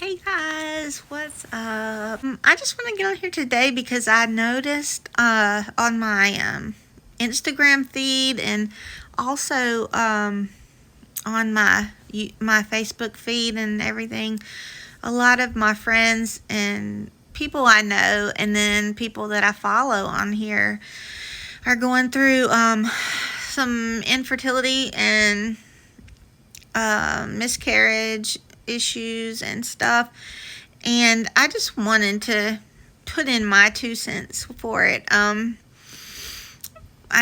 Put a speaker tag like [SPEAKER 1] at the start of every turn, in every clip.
[SPEAKER 1] Hey guys, what's up? I just want to get on here today because I noticed on my Instagram feed and also on my Facebook feed and everything, a lot of my friends and people I know and then people that I follow on here are going through some infertility and miscarriage issues and stuff. And I just wanted to put in my 2 cents for it. I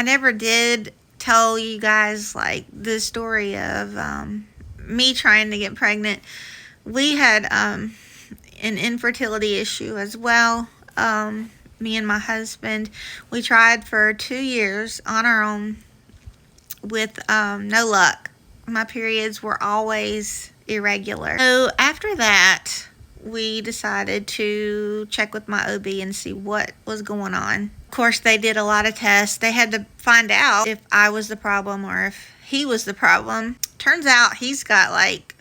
[SPEAKER 1] never did tell you guys like the story of me trying to get pregnant. We had an infertility issue as well. Me and my husband, we tried for 2 years on our own with no luck. My periods were always irregular. So after that, we decided to check with my OB and see what was going on. Of course, they did a lot of tests. They had to find out if I was the problem or if he was the problem. Turns out he's got like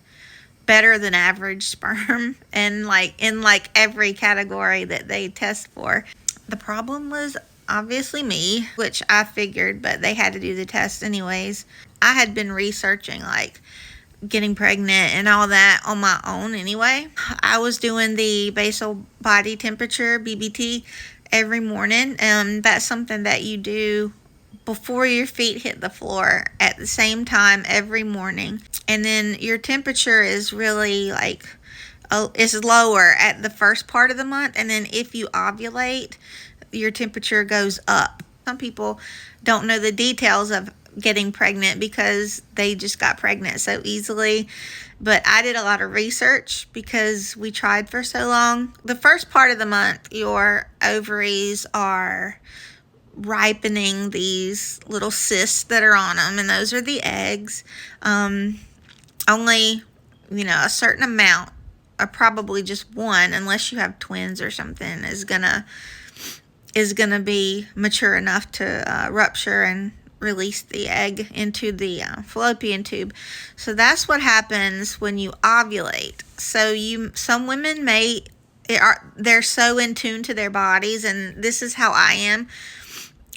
[SPEAKER 1] better than average sperm and like in like every category that they test for. The problem was obviously me, which I figured, but they had to do the test anyways. I had been researching like getting pregnant and all that on my own anyway. I was doing the basal body temperature, BBT, every morning. That's something that you do before your feet hit the floor at the same time every morning. And then your temperature is really like is lower at the first part of the month, and then if you ovulate, your temperature goes up. Some people don't know the details of getting pregnant because they just got pregnant so easily. But I did a lot of research because we tried for so long. The first part of the month, your ovaries are ripening these little cysts that are on them, and those are the eggs. Only, a certain amount, or probably just one, unless you have twins or something, is gonna be mature enough to rupture and release the egg into the fallopian tube. So that's what happens when you ovulate. So some women they're so in tune to their bodies, and this is how I am.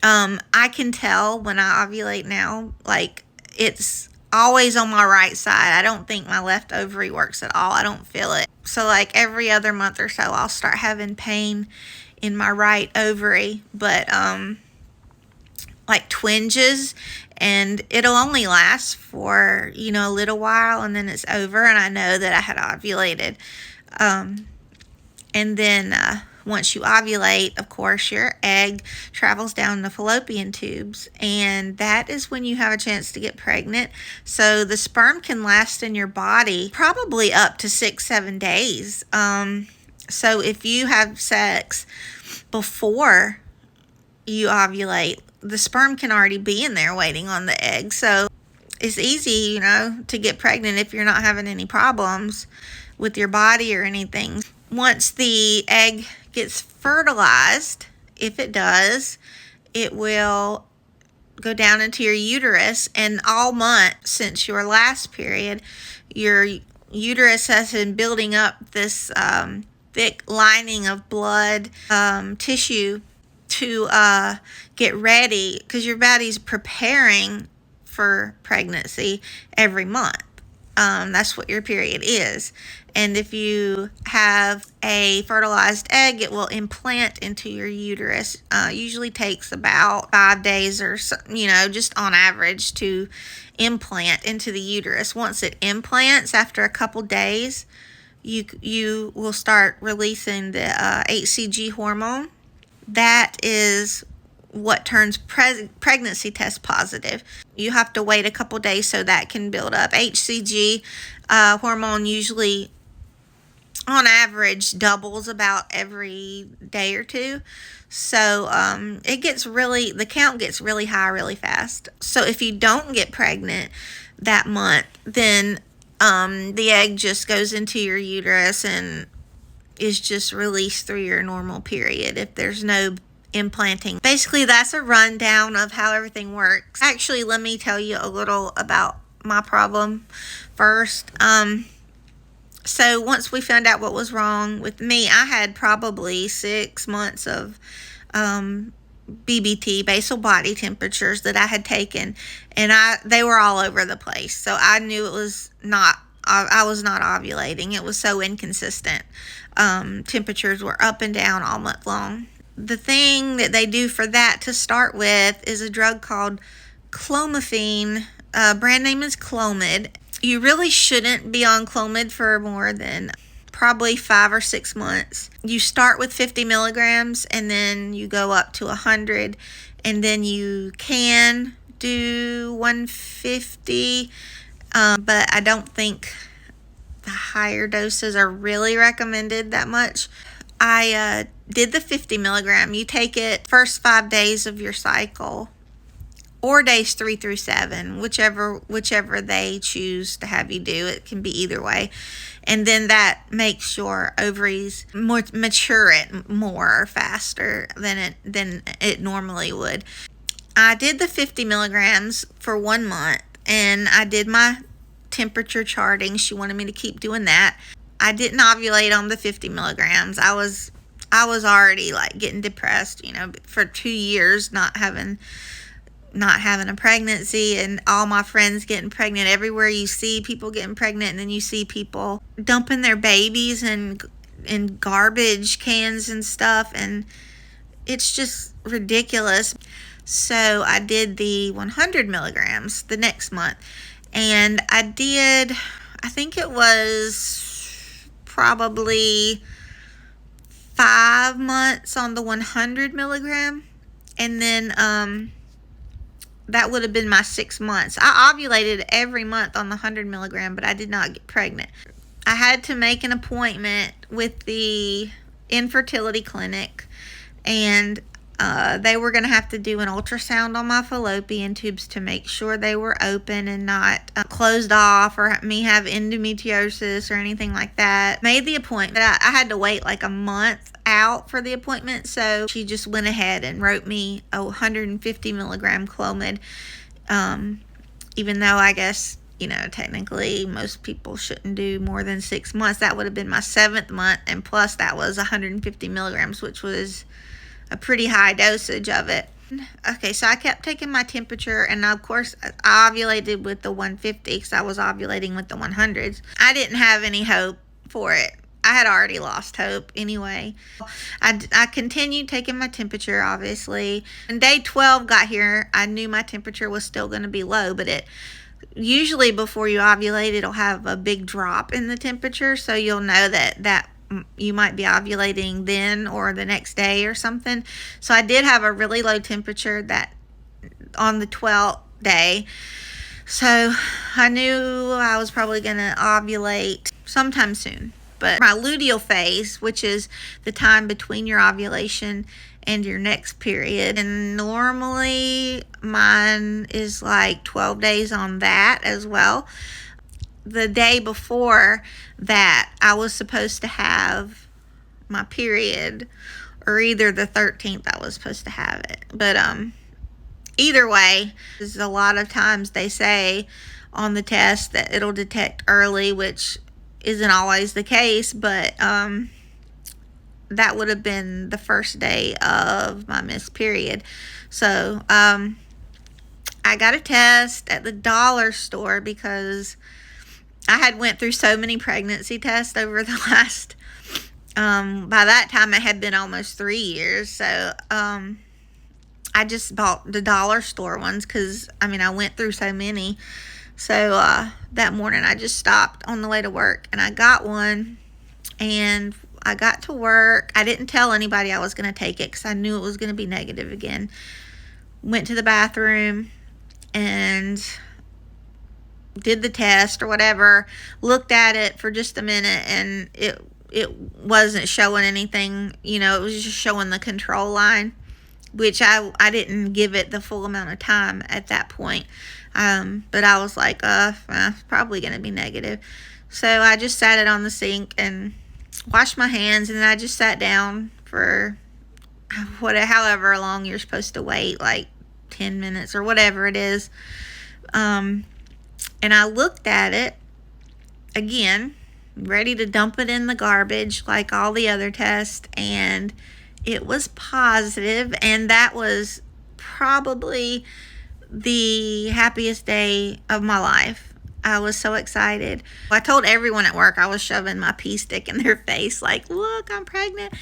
[SPEAKER 1] I can tell when I ovulate now, like it's always on my right side. I don't think my left ovary works at all. I don't feel it. So like every other month or so, I'll start having pain in my right ovary, but like twinges, and it'll only last for a little while, and then it's over, and I know that I had ovulated. And then once you ovulate, of course, your egg travels down the fallopian tubes, and that is when you have a chance to get pregnant. So the sperm can last in your body probably up to 6-7 days. So if you have sex before you ovulate, the sperm can already be in there waiting on the egg. So it's easy, to get pregnant if you're not having any problems with your body or anything. Once the egg gets fertilized, if it does, it will go down into your uterus, and all month since your last period, your uterus has been building up this thick lining of blood tissue to get ready, because your body's preparing for pregnancy every month. That's what your period is. And if you have a fertilized egg, it will implant into your uterus. Usually takes about 5 days or so, just on average, to implant into the uterus. Once it implants, after a couple days, you will start releasing the HCG hormone. That is what turns pregnancy test positive. You have to wait a couple days so that can build up. HCG hormone usually, on average, doubles about every day or two. So the count gets really high really fast. So if you don't get pregnant that month, then the egg just goes into your uterus and is just released through your normal period if there's no implanting. Basically, that's a rundown of how everything works. Actually, let me tell you a little about my problem first. So once we found out what was wrong with me, I had probably 6 months of BBT, basal body temperatures, that I had taken, and they were all over the place. So I knew it was not, I was not ovulating. It was so inconsistent. Temperatures were up and down all month long. The thing that they do for that to start with is a drug called clomiphene. Brand name is Clomid. You really shouldn't be on Clomid for more than probably 5 or 6 months. You start with 50 milligrams and then you go up to 100, and then you can do 150, but I don't think the higher doses are really recommended that much. I did the 50 milligram. You take it first 5 days of your cycle, or days 3 through 7, whichever they choose to have you do. It can be either way. And then that makes your ovaries mature it more faster than it normally would. I did the 50 milligrams for 1 month, and I did my temperature charting. She wanted me to keep doing that. I didn't ovulate on the 50 milligrams. I was already like getting depressed, for 2 years not having a pregnancy, and all my friends getting pregnant. Everywhere you see people getting pregnant, and then you see people dumping their babies in garbage cans and stuff, and it's just ridiculous. So I did the 100 milligrams the next month, and I think it was probably 5 months on the 100 milligram, and then that would have been my 6 months. I ovulated every month on the 100 milligram, but I did not get pregnant. I had to make an appointment with the infertility clinic, and they were going to have to do an ultrasound on my fallopian tubes to make sure they were open and not closed off, or me have endometriosis or anything like that. Made the appointment. I had to wait like a month out for the appointment, so she just went ahead and wrote me a 150 milligram Clomid, even though I guess, technically most people shouldn't do more than 6 months. That would have been my 7th month, and plus that was 150 milligrams, which was a pretty high dosage of it. Okay, so I kept taking my temperature, and of course I ovulated with the 150 because I was ovulating with the 100s. I didn't have any hope for it. I had already lost hope anyway. I continued taking my temperature, obviously. When day 12 got here, I knew my temperature was still going to be low, but it usually before you ovulate, it'll have a big drop in the temperature, so you'll know that you might be ovulating then or the next day or something. So I did have a really low temperature that on the 12th day. So I knew I was probably going to ovulate sometime soon. But my luteal phase, which is the time between your ovulation and your next period, and normally mine is like 12 days on that as well. The day before that, I was supposed to have my period, or either the 13th I was supposed to have it. But either way, there's a lot of times they say on the test that it'll detect early, which isn't always the case, but that would have been the first day of my missed period. So I got a test at the dollar store because I had went through so many pregnancy tests over the last, by that time it had been almost 3 years. So I just bought the dollar store ones because, I went through so many. So that morning I just stopped on the way to work and I got one, and I got to work. I didn't tell anybody I was going to take it because I knew it was going to be negative again. Went to the bathroom and did the test or whatever, looked at it for just a minute, and it wasn't showing anything. It was just showing the control line, which I didn't give it the full amount of time at that point. But I was like, it's probably going to be negative. So I just sat it on the sink and washed my hands, and then I just sat down for however long you're supposed to wait, like 10 minutes or whatever it is. And I looked at it again ready to dump it in the garbage like all the other tests, and it was positive, and that was probably the happiest day of my life. I was so excited. I told everyone at work I was shoving my pee stick in their face, like, look, I'm pregnant.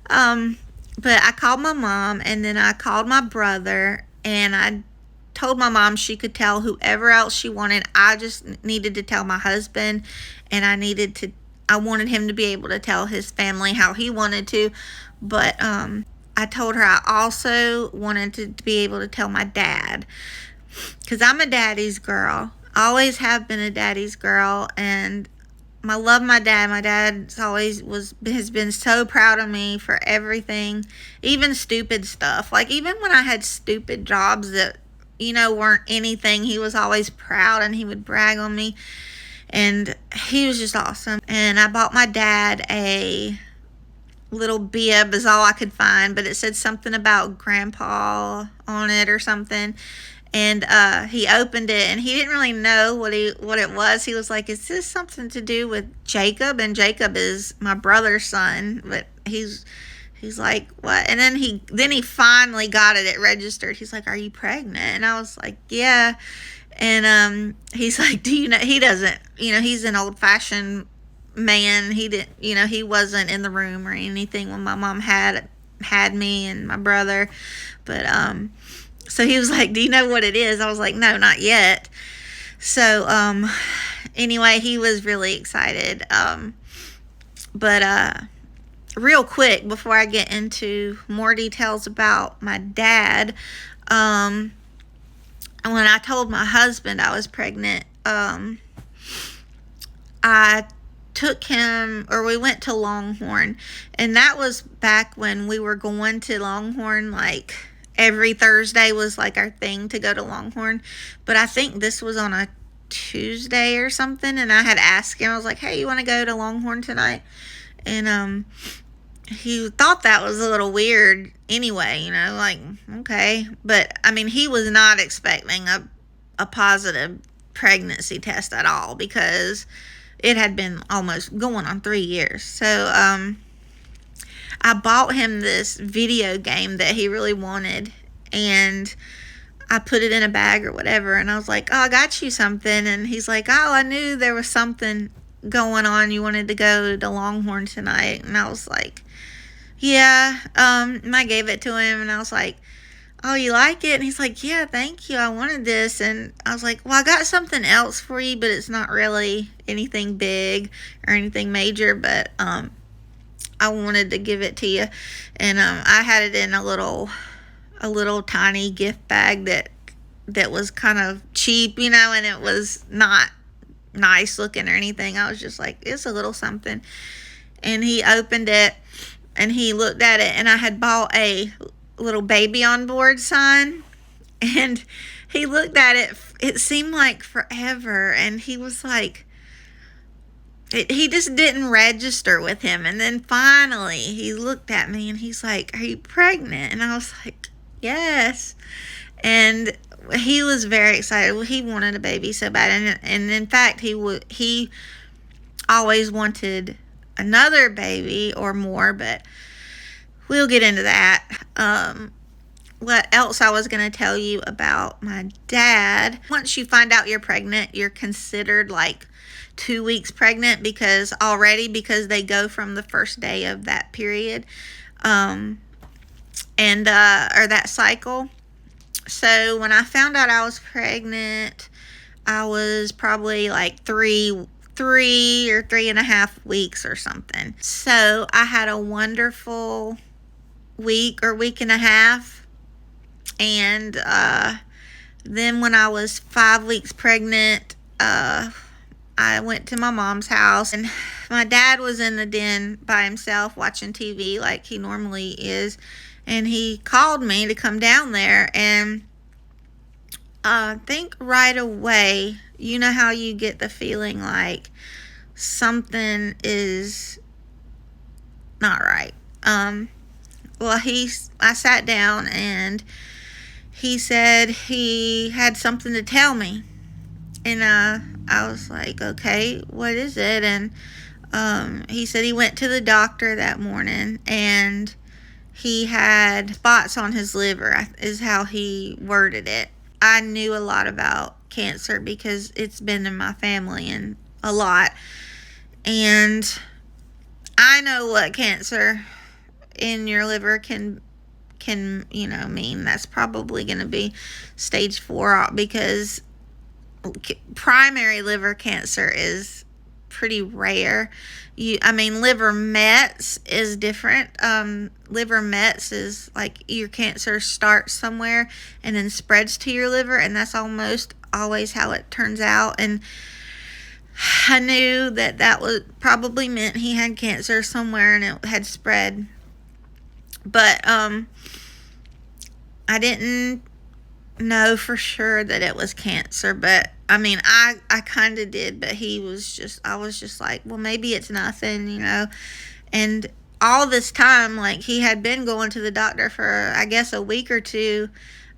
[SPEAKER 1] But I called my mom, and then I called my brother, and I told my mom she could tell whoever else she wanted. I just needed to tell my husband, and I wanted him to be able to tell his family how he wanted to. But I told her I also wanted to be able to tell my dad, because I'm a daddy's girl. I always have been a daddy's girl, and I love my dad. My dad's has been so proud of me for everything, even stupid stuff. Like, even when I had stupid jobs that, weren't anything, he was always proud, and he would brag on me, and he was just awesome. And I bought my dad a little bib, is all I could find, but it said something about grandpa on it or something. And he opened it, and he didn't really know what it was. He was like, is this something to do with Jacob? And Jacob is my brother's son, but he's like, what? And then he finally got it registered. He's like, are you pregnant? And I was like, yeah. And he's like, do you know, he doesn't, he's an old-fashioned man. He didn't, he wasn't in the room or anything when my mom had me and my brother. But so he was like, do you know what it is? I was like, no, not yet. So anyway, he was really excited. But real quick, before I get into more details about my dad, when I told my husband I was pregnant, I took him, or we went to Longhorn, and that was back when we were going to Longhorn, like every Thursday was like our thing to go to Longhorn. But I think this was on a Tuesday or something, and I had asked him, I was like, hey, you want to go to Longhorn tonight? And he thought that was a little weird anyway, like, okay. But I mean, he was not expecting a positive pregnancy test at all, because it had been almost going on 3 years. So I bought him this video game that he really wanted, and I put it in a bag or whatever, and I was like, oh, I got you something. And he's like, oh, I knew there was something going on. You wanted to go to Longhorn tonight. And I was like, yeah. And I gave it to him, and I was like, oh, you like it? And he's like, yeah, thank you. I wanted this. And I was like, well, I got something else for you, but it's not really anything big or anything major, but I wanted to give it to you. And I had it in a little tiny gift bag that was kind of cheap, and it was not nice looking or anything. I was just like, it's a little something. And he opened it, and he looked at it, and I had bought a little baby on board sign, and he looked at it. It seemed like forever, and he was like, he just didn't register with him. And then finally he looked at me, and he's like, are you pregnant? And I was like, yes. And he was very excited. Well, he wanted a baby so bad, and in fact he always wanted another baby or more, but we'll get into that. What else I was going to tell you about my dad. Once you find out you're pregnant, you're considered like 2 weeks pregnant, because they go from the first day of that period, or that cycle. So when I found out I was pregnant, I was probably like three or 3.5 weeks or something. So I had a wonderful week and a half. And then when I was 5 weeks pregnant, I went to my mom's house, and my dad was in the den by himself watching TV like he normally is. And he called me to come down there, and I think right away, you know how you get the feeling like something is not right. Well, I sat down, and he said he had something to tell me. And I was like, okay, what is it? And He said he went to the doctor that morning and he had spots on his liver, is how he worded it. I knew a lot about cancer because it's been in my family and a lot. And I know what cancer in your liver can mean. That's probably going to be stage 4 because primary liver cancer is pretty rare. Liver mets is different. Liver mets is like your cancer starts somewhere and then spreads to your liver, and that's almost always how it turns out. And I knew that was probably meant he had cancer somewhere and it had spread. But I didn't know for sure that it was cancer, but I kind of did, but I was just like, well, maybe it's nothing, and all this time, like, he had been going to the doctor for, I guess, a week or two,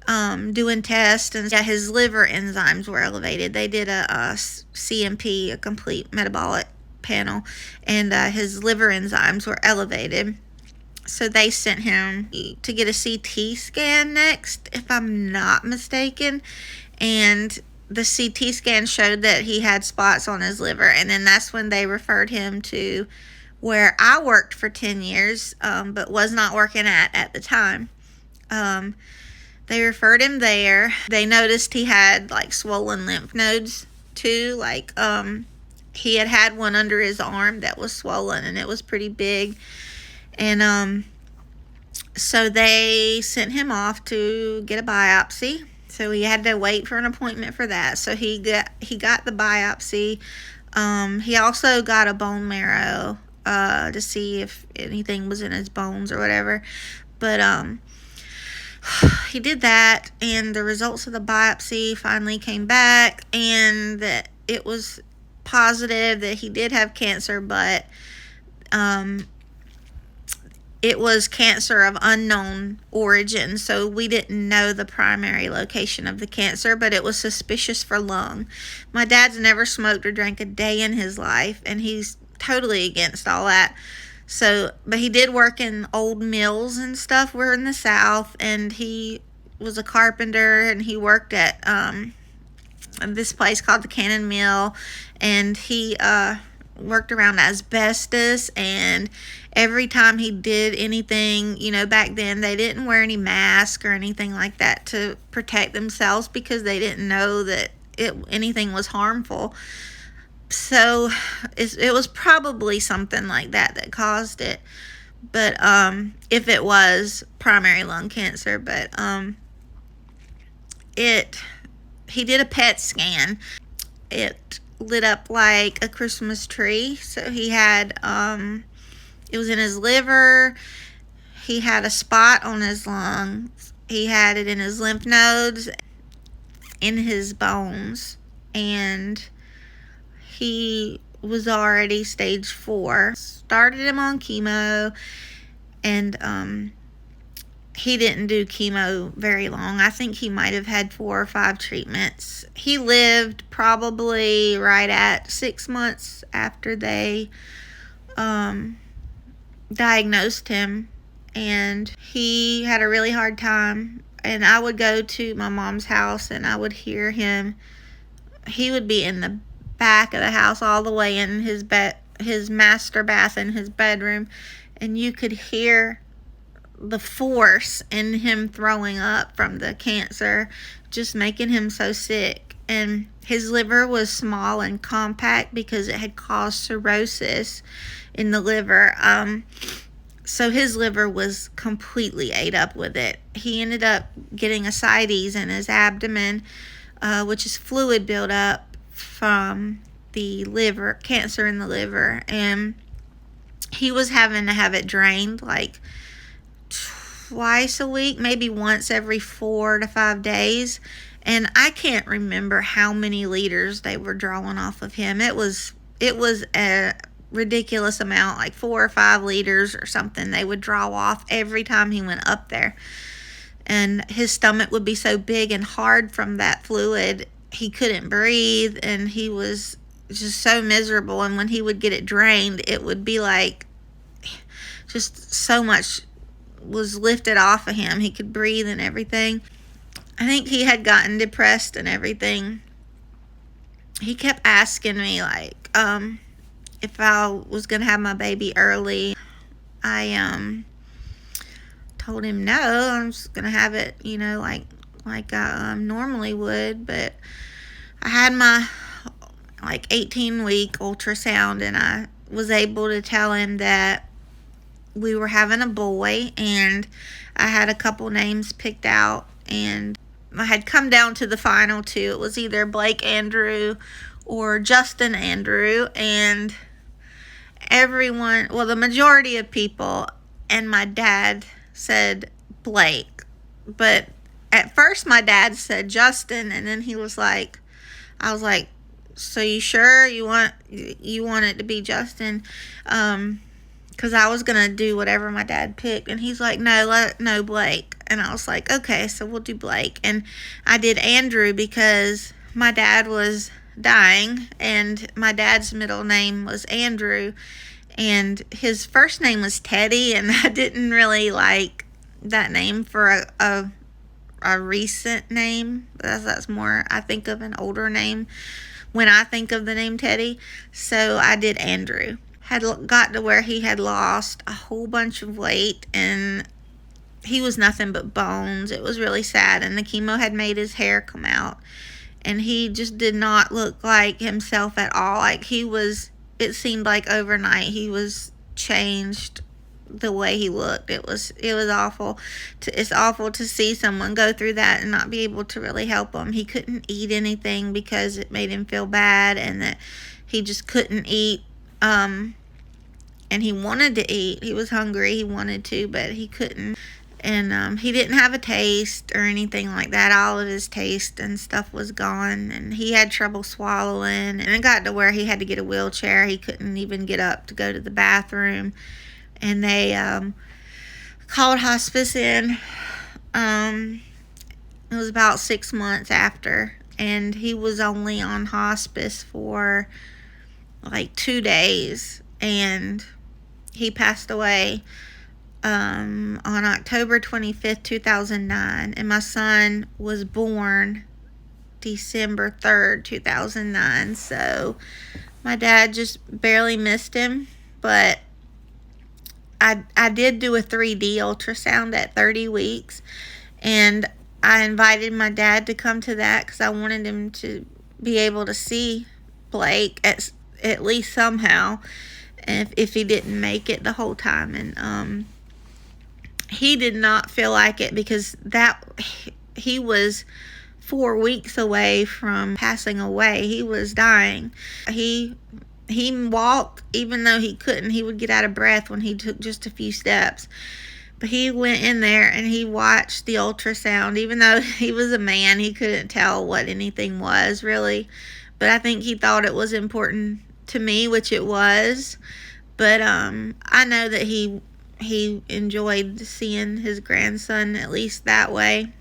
[SPEAKER 1] doing tests, and yeah, his liver enzymes were elevated. They did a CMP, a complete metabolic panel, and his liver enzymes were elevated. So they sent him to get a CT scan next, if I'm not mistaken. And the CT scan showed that he had spots on his liver. And then that's when they referred him to where I worked for 10 years, but was not working at the time. They referred him there. They noticed he had, like, swollen lymph nodes, too. Like, he had one under his arm that was swollen, and it was pretty big. And so they sent him off to get a biopsy. So he had to wait for an appointment for that. So he got the biopsy. He also got a bone marrow to see if anything was in his bones or whatever. But he did that, and the results of the biopsy finally came back, and that it was positive that he did have cancer, but it was cancer of unknown origin, so we didn't know the primary location of the cancer, but it was suspicious for lung. My dad's never smoked or drank a day in his life, and he's totally against all that. So, but he did work in old mills and stuff. We're in the South, and he was a carpenter, and he worked at this place called the Cannon Mill, and he worked around asbestos, and every time he did anything, back then they didn't wear any mask or anything like that to protect themselves because they didn't know that anything was harmful. So it was probably something like that caused it. But if it was primary lung cancer, but he did a PET scan. It lit up like a Christmas tree. So he had it was in his liver. He had a spot on his lungs. He had it in his lymph nodes, in his bones, and he was already stage 4. Started him on chemo, and he didn't do chemo very long. I think he might have had 4 or 5 treatments. He lived probably right at 6 months after they diagnosed him, and he had a really hard time. And I would go to my mom's house, and I would hear him. He would be in the back of the house, all the way in his master bath in his bedroom, and you could hear the force in him throwing up from the cancer, just making him so sick. And his liver was small and compact because it had caused cirrhosis in the liver. So his liver was completely ate up with it. He ended up getting ascites in his abdomen, which is fluid buildup from the liver, cancer in the liver. And he was having to have it drained like twice a week, maybe once every 4 to 5 days. And I can't remember how many liters they were drawing off of him. It was a ridiculous amount, like 4 or 5 liters or something they would draw off every time he went up there. And his stomach would be so big and hard from that fluid, he couldn't breathe, and he was just so miserable. And when he would get it drained, it would be like just so much was lifted off of him. He could breathe and everything. I think he had gotten depressed and everything. He kept asking me, like, if I was going to have my baby early. I told him no, I'm just going to have it, like I normally would. But I had my, 18-week ultrasound, and I was able to tell him that we were having a boy, and I had a couple names picked out, and I had come down to the final two. It was either Blake Andrew or Justin Andrew, and everyone, well, the majority of people and my dad said Blake. But at first my dad said Justin, and then he was like, I was like, so you sure you want it to be Justin? Because I was going to do whatever my dad picked. And he's like, no, Blake. And I was like, okay, so we'll do Blake. And I did Andrew because my dad was dying, and my dad's middle name was Andrew, and his first name was Teddy, and I didn't really like that name for a recent name. That's more, I think, of an older name when I think of the name Teddy. So I did Andrew. Had got to where he had lost a whole bunch of weight, and he was nothing but bones. It was really sad, and the chemo had made his hair come out, and he just did not look like himself at all. Like, it seemed like overnight he was changed the way he looked. It was awful. It's awful to see someone go through that and not be able to really help him. He couldn't eat anything because it made him feel bad, and that he just couldn't eat. And he wanted to eat. He was hungry. He wanted to, but he couldn't. And he didn't have a taste or anything like that. All of his taste and stuff was gone, and he had trouble swallowing, and it got to where he had to get a wheelchair. He couldn't even get up to go to the bathroom, and they called hospice in. It was about 6 months after, and he was only on hospice for like 2 days, and he passed away on October 25th, 2009, and my son was born December 3rd, 2009. So my dad just barely missed him, but I did do a 3D ultrasound at 30 weeks, and I invited my dad to come to that because I wanted him to be able to see Blake at least somehow, if he didn't make it the whole time. And he did not feel like it because he was 4 weeks away from passing away. He was dying. He walked, even though he couldn't. He would get out of breath when he took just a few steps. But he went in there and he watched the ultrasound. Even though he was a man, he couldn't tell what anything was really. But I think he thought it was important to me, which it was. But I know that he enjoyed seeing his grandson, at least that way,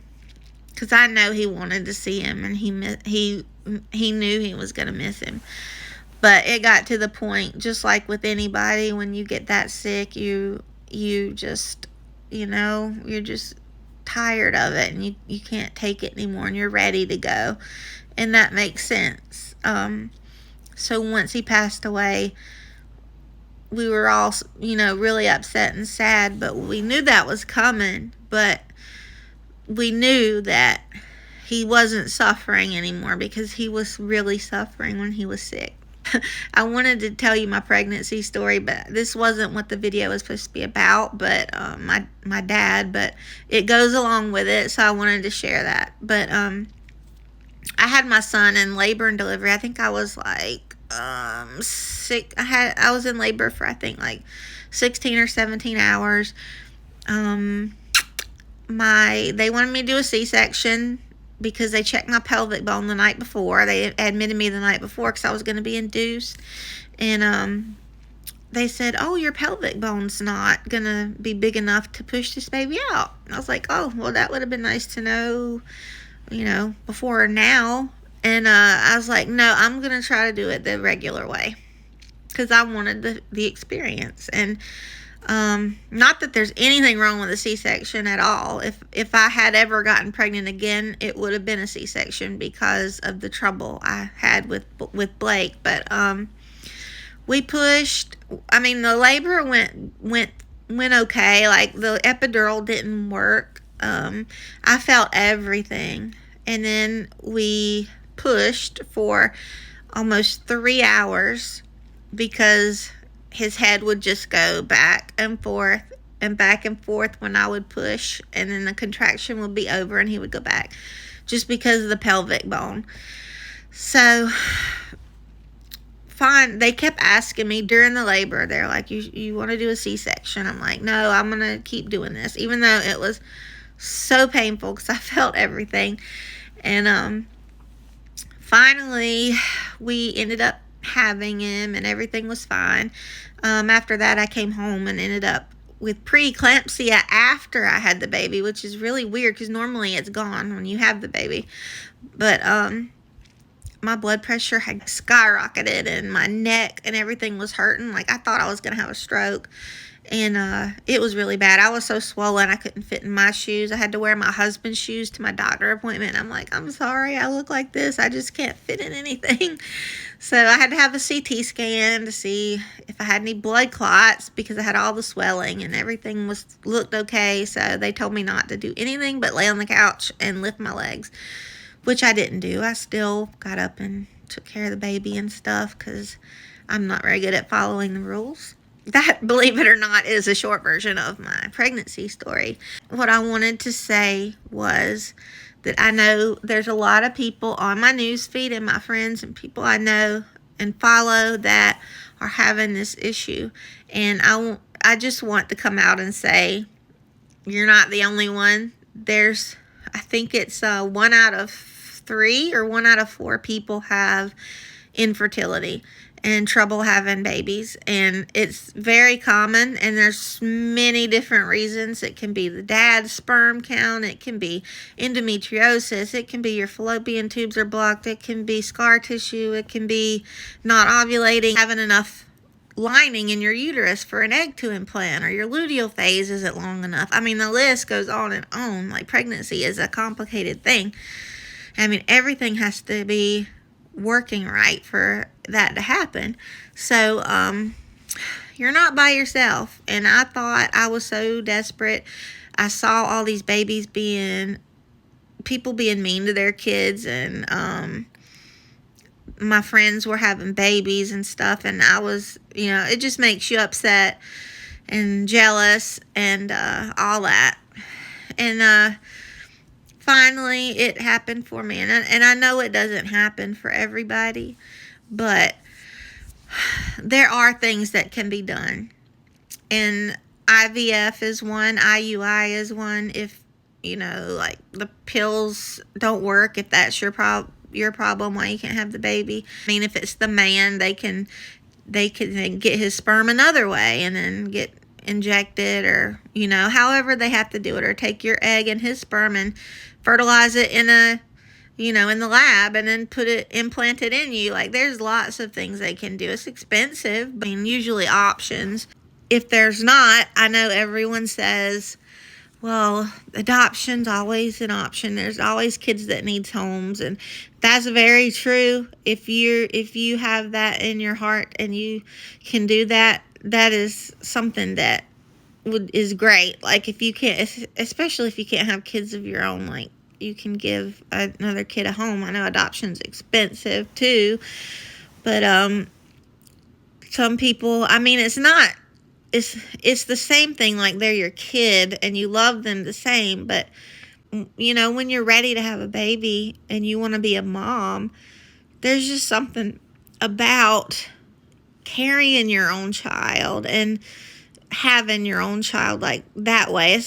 [SPEAKER 1] because I know he wanted to see him, and he knew he was going to miss him. But it got to the point, just like with anybody, when you get that sick, you just, you're just tired of it, and you can't take it anymore, and you're ready to go. And that makes sense. So once he passed away, we were all, really upset and sad, but we knew that was coming. But we knew that he wasn't suffering anymore, because he was really suffering when he was sick. I wanted to tell you my pregnancy story, but this wasn't what the video was supposed to be about, but my dad, but it goes along with it, so I wanted to share that. But I had my son in labor and delivery. I think I was like sick. I was in labor for, I think, like 16 or 17 hours. They wanted me to do a C-section because they checked my pelvic bone the night before. They admitted me the night before because I was going to be induced. And they said, oh, your pelvic bone's not going to be big enough to push this baby out. And I was like, oh, well, that would have been nice to know, before now. And I was like, no, I'm going to try to do it the regular way because I wanted the experience. And not that there's anything wrong with a C-section at all. If I had ever gotten pregnant again, it would have been a C-section because of the trouble I had with Blake. But we pushed. I mean, the labor went okay. Like, the epidural didn't work. I felt everything, and then we pushed for almost 3 hours because his head would just go back and forth and back and forth when I would push, and then the contraction would be over and he would go back just because of the pelvic bone. So fine, they kept asking me during the labor, they're like, you want to do a C-section? I'm like, no, I'm gonna keep doing this, even though it was so painful because I felt everything. And finally we ended up having him and everything was fine. After that, I came home and ended up with preeclampsia after I had the baby, which is really weird because normally it's gone when you have the baby. But my blood pressure had skyrocketed and my neck and everything was hurting. Like, I thought I was going to have a stroke. And it was really bad. I was so swollen I couldn't fit in my shoes. I had to wear my husband's shoes to my doctor appointment. I'm like, I'm sorry, I look like this. I just can't fit in anything. So I had to have a CT scan to see if I had any blood clots because I had all the swelling and everything looked okay. So they told me not to do anything but lay on the couch and lift my legs, which I didn't do. I still got up and took care of the baby and stuff because I'm not very good at following the rules. That, believe it or not, is a short version of my pregnancy story. What I wanted to say was that I know there's a lot of people on my news feed and my friends and people I know and follow that are having this issue. And I just want to come out and say, you're not the only one. I think it's 1 out of 3 or 1 out of 4 people have infertility and trouble having babies, and it's very common, and there's many different reasons. It can be the dad's sperm count, it can be endometriosis, it can be your fallopian tubes are blocked, it can be scar tissue, it can be not ovulating, having enough lining in your uterus for an egg to implant, or your luteal phase isn't long enough. I mean, the list goes on and on. Like, pregnancy is a complicated thing. I mean, everything has to be working right for that to happen. So you're not by yourself. And I thought I was so desperate. I saw all these babies people being mean to their kids, and my friends were having babies and stuff, and I was, it just makes you upset and jealous and all that. And finally, it happened for me. And I know it doesn't happen for everybody, but there are things that can be done. And IVF is one. IUI is one. If, like, the pills don't work, if that's your problem, why you can't have the baby. I mean, if it's the man, they can get his sperm another way and then get injected, or however they have to do it, or take your egg and his sperm and fertilize it in the lab and then implant it in you. Like, there's lots of things they can do. It's expensive, but usually options. If there's not, I know everyone says, well, adoption's always an option. There's always kids that needs homes, and that's very true. If you have that in your heart and you can do that, that is something that is great. Like, if you can't, especially if you can't have kids of your own, like, you can give another kid a home. I know adoption's expensive too, but some people, I mean, it's the same thing. Like, they're your kid and you love them the same, but when you're ready to have a baby and you want to be a mom, there's just something about carrying your own child and having your own child like that way.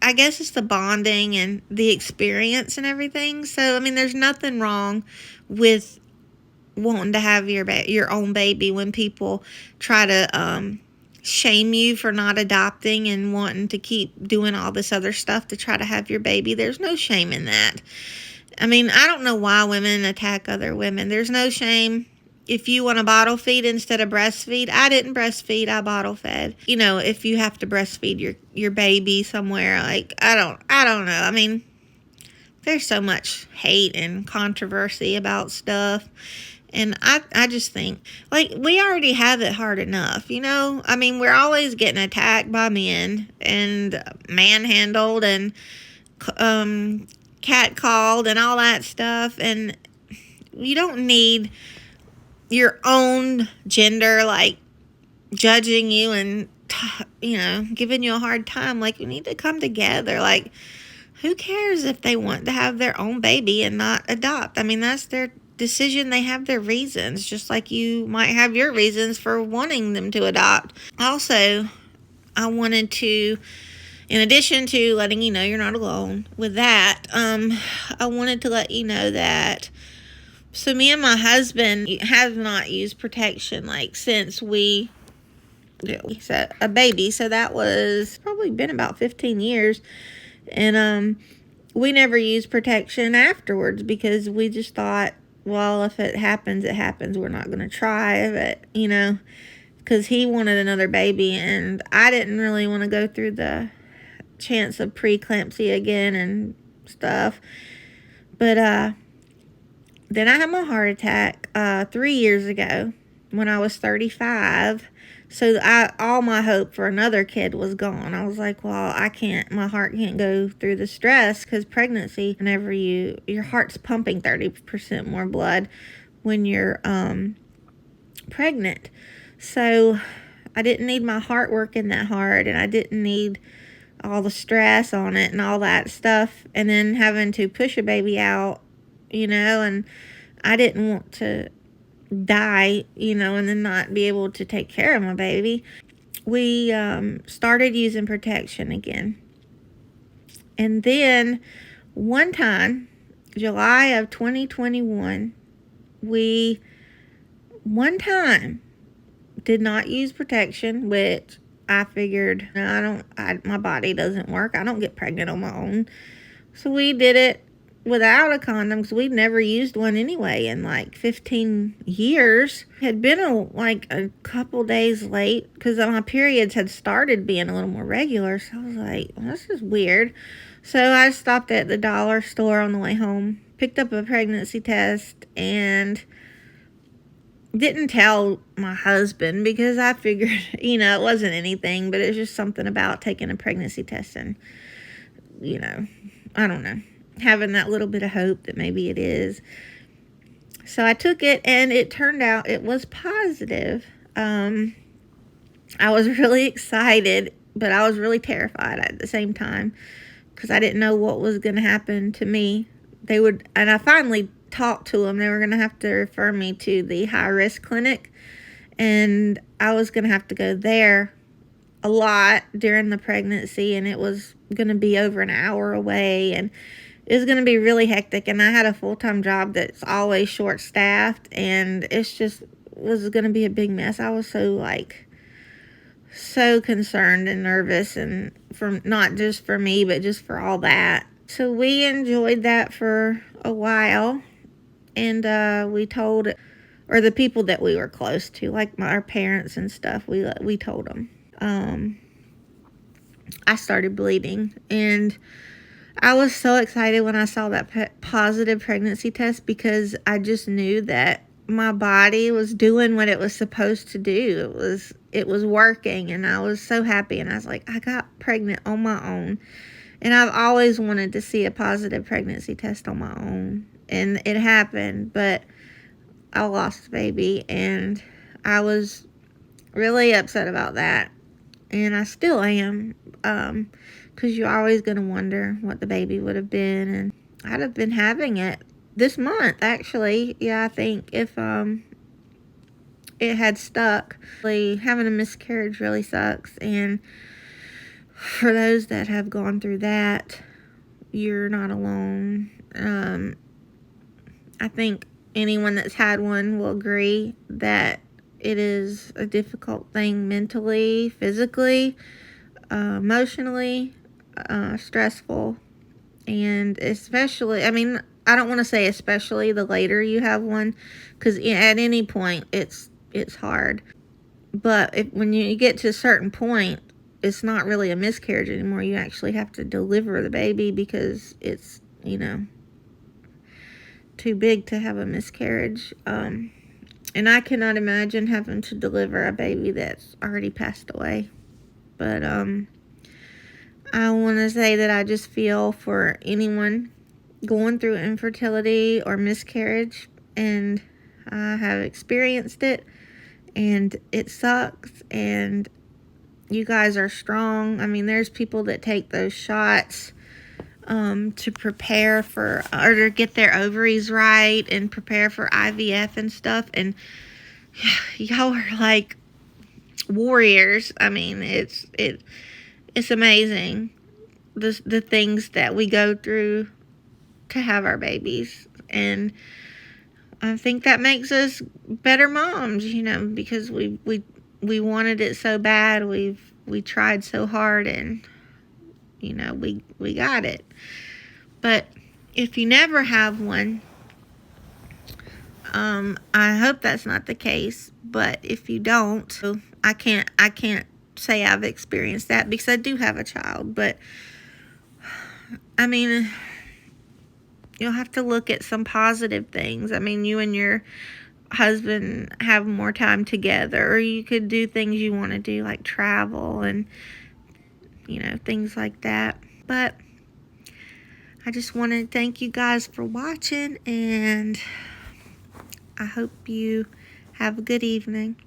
[SPEAKER 1] I guess it's the bonding and the experience and everything. So, I mean, there's nothing wrong with wanting to have your own baby. When people try to shame you for not adopting and wanting to keep doing all this other stuff to try to have your baby, there's no shame in that. I mean, I don't know why women attack other women. There's no shame. If you want to bottle feed instead of breastfeed, I didn't breastfeed, I bottle fed. You know, if you have to breastfeed your baby somewhere, like I don't know. I mean, there's so much hate and controversy about stuff. And I just think, like, we already have it hard enough, you know? I mean, we're always getting attacked by men and manhandled and catcalled and all that stuff. And you don't need your own gender, like, judging you and, you know, giving you a hard time. Like, you need to come together. Like, who cares if they want to have their own baby and not adopt? I mean, that's their decision. They have their reasons, just like you might have your reasons for wanting them to adopt. Also, I wanted to, in addition to letting you know you're not alone with that, I wanted to let you know that, so me and my husband have not used protection, like, since we had a baby. So that was probably been about 15 years. And we never used protection afterwards because we just thought, well, if it happens, it happens. We're not going to try. But, you know, because he wanted another baby, and I didn't really want to go through the chance of preeclampsia again and stuff. But then I had my heart attack 3 years ago when I was 35. So all my hope for another kid was gone. I was like, well, my heart can't go through the stress, because pregnancy, whenever your heart's pumping 30% more blood when you're pregnant. So I didn't need my heart working that hard, and I didn't need all the stress on it and all that stuff. And then having to push a baby out, you know, and I didn't want to die, you know, and then not be able to take care of my baby. We started using protection again. And then one time, July of 2021, we did not use protection, which I figured, my body doesn't work. I don't get pregnant on my own. So we did it without a condom, because we'd never used one anyway in like 15 years. Had been a couple days late because my periods had started being a little more regular. So I was like, well, this is weird. So I stopped at the dollar store on the way home, picked up a pregnancy test, and didn't tell my husband because I figured, you know, it wasn't anything, but it's just something about taking a pregnancy test and, you know, I don't know, having that little bit of hope that maybe it is. So I took it, and it turned out it was positive. I was really excited, but I was really terrified at the same time because I didn't know what was going to happen to me. And I finally talked to them. They were going to have to refer me to the high-risk clinic, and I was going to have to go there a lot during the pregnancy, and it was going to be over an hour away, and it was going to be really hectic. And I had a full-time job that's always short-staffed, and it's just was going to be a big mess. I was so concerned and nervous, and from not just for me, but just for all that. So we enjoyed that for a while, and we told, or the people that we were close to, like our parents and stuff, we told them. I started bleeding, and I was so excited when I saw that positive pregnancy test, because I just knew that my body was doing what it was supposed to do. It was working, and I was so happy, and I was like, I got pregnant on my own. And I've always wanted to see a positive pregnancy test on my own, and it happened, but I lost the baby, and I was really upset about that, and I still am, because you're always going to wonder what the baby would have been. And I'd have been having it this month, actually. Yeah, I think if it had stuck. Having a miscarriage really sucks, and for those that have gone through that, you're not alone. I think anyone that's had one will agree that it is a difficult thing mentally, physically, emotionally, stressful, and especially, I mean, I don't want to say especially the later you have one, because at any point it's hard. But when you get to a certain point, it's not really a miscarriage anymore. You actually have to deliver the baby because it's, too big to have a miscarriage. And I cannot imagine having to deliver a baby that's already passed away. But I want to say that I just feel for anyone going through infertility or miscarriage, and I have experienced it, and it sucks, and you guys are strong. I mean, there's people that take those shots to prepare for, or to get their ovaries right and prepare for IVF and stuff, and y'all are like warriors. I mean, it's amazing the things that we go through to have our babies, and I think that makes us better moms, because we wanted it so bad. We tried so hard, and we got it. But if you never have one, I hope that's not the case. But if you don't, I can't say I've experienced that because I do have a child. But I mean, you'll have to look at some positive things. I mean, you and your husband have more time together, or you could do things you want to do, like travel and things like that. But I just want to thank you guys for watching, and I hope you have a good evening.